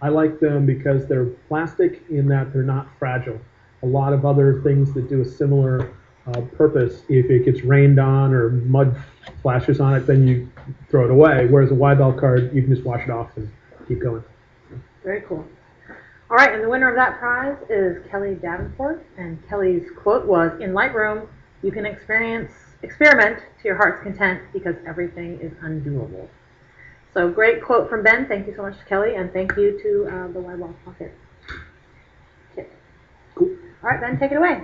I like them because they're plastic in that they're not fragile. A lot of other things that do a similar purpose, if it gets rained on or mud splashes on it, then you throw it away. Whereas a Y-belt card, you can just wash it off and keep going. Very cool. All right, and the winner of that prize is Kelly Davenport, and Kelly's quote was, "In Lightroom, you can experiment to your heart's content because everything is undoable." So great quote from Ben. Thank you so much to Kelly, and thank you to the Y-Ball Pocket Kit. Cool. All right, Ben, take it away.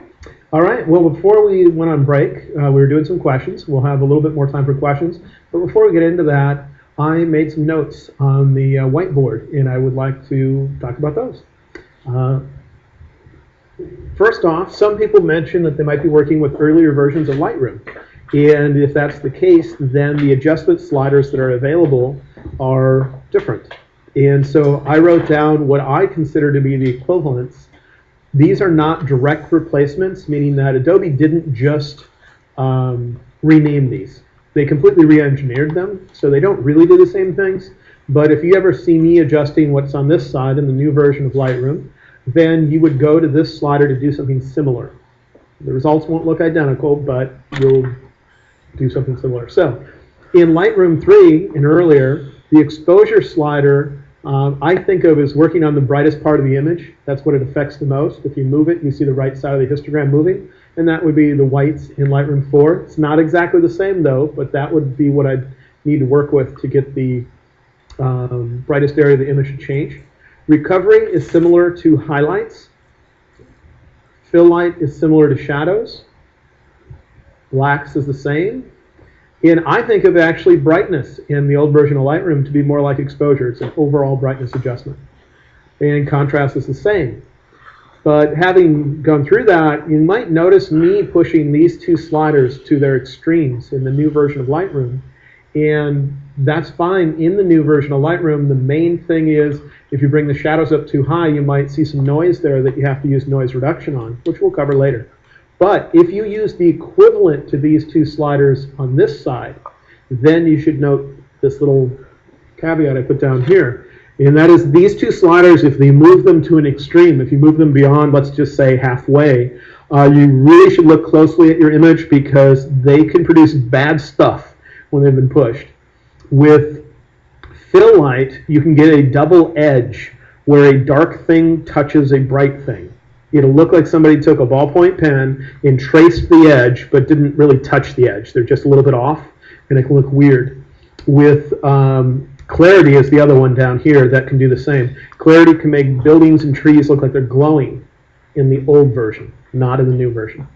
All right. Well, before we went on break, we were doing some questions. We'll have a little bit more time for questions. But before we get into that, I made some notes on the whiteboard, and I would like to talk about those. First off, some people mentioned that they might be working with earlier versions of Lightroom. And if that's the case, then the adjustment sliders that are available are different. And so I wrote down what I consider to be the equivalents. These are not direct replacements, meaning that Adobe didn't just rename these. They completely re-engineered them, so they don't really do the same things. But if you ever see me adjusting what's on this side in the new version of Lightroom, then you would go to this slider to do something similar. The results won't look identical, but you'll do something similar. So in Lightroom 3 and earlier, the exposure slider I think of as working on the brightest part of the image. That's what it affects the most. If you move it, you see the right side of the histogram moving, and that would be the whites in Lightroom 4. It's not exactly the same though, but that would be what I'd need to work with to get the brightest area of the image to change. Recovery is similar to highlights. Fill light is similar to shadows. Blacks is the same. And I think of actually brightness in the old version of Lightroom to be more like exposure. It's an overall brightness adjustment. And contrast is the same. But having gone through that, you might notice me pushing these two sliders to their extremes in the new version of Lightroom. And that's fine in the new version of Lightroom. The main thing is if you bring the shadows up too high, you might see some noise there that you have to use noise reduction on, which we'll cover later. But if you use the equivalent to these two sliders on this side, then you should note this little caveat I put down here. And that is these two sliders, if they move them to an extreme, if you move them beyond, let's just say halfway, you really should look closely at your image because they can produce bad stuff when they've been pushed. With fill light, you can get a double edge where a dark thing touches a bright thing. It'll look like somebody took a ballpoint pen and traced the edge, but didn't really touch the edge. They're just a little bit off, and it can look weird. With clarity is the other one down here that can do the same. Clarity can make buildings and trees look like they're glowing in the old version, not in the new version.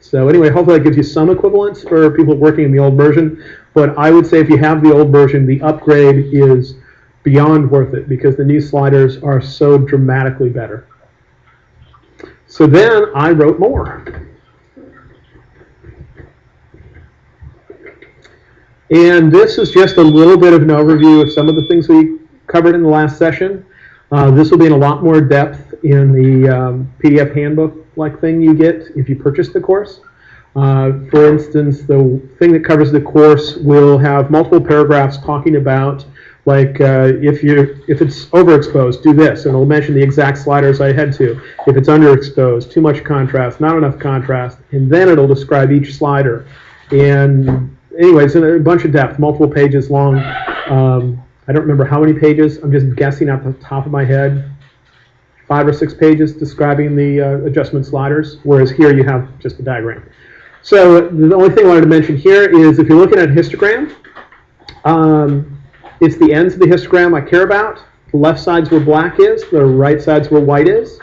So anyway, hopefully that gives you some equivalence for people working in the old version. But I would say if you have the old version, the upgrade is beyond worth it because the new sliders are so dramatically better. So then I wrote more. And this is just a little bit of an overview of some of the things we covered in the last session. This will be in a lot more depth in the PDF handbook-like thing you get if you purchase the course. For instance, the thing that covers the course will have multiple paragraphs talking about like if it's overexposed, do this, and it'll mention the exact sliders I head to. If it's underexposed, too much contrast, not enough contrast, and then it'll describe each slider. And anyways, a bunch of depth, multiple pages long. I don't remember how many pages. I'm just guessing off the top of my head. 5 or 6 pages describing the adjustment sliders, whereas here you have just a diagram. So the only thing I wanted to mention here is if you're looking at a histogram, it's the ends of the histogram I care about. The left side's where black is, the right side's where white is.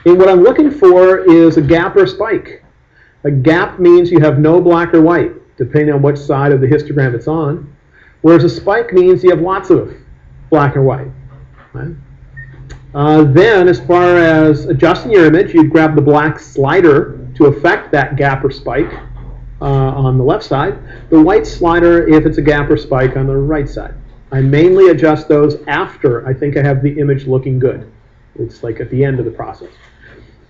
And what I'm looking for is a gap or spike. A gap means you have no black or white, depending on which side of the histogram it's on. Whereas a spike means you have lots of black or white. Right? Then, as far as adjusting your image, you'd grab the black slider to affect that gap or spike on the left side. The white slider if it's a gap or spike on the right side. I mainly adjust those after I think I have the image looking good. It's like at the end of the process.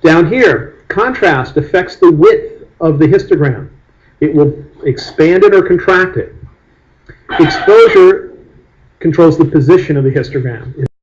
Down here, contrast affects the width of the histogram. It will expand it or contract it. Exposure controls the position of the histogram.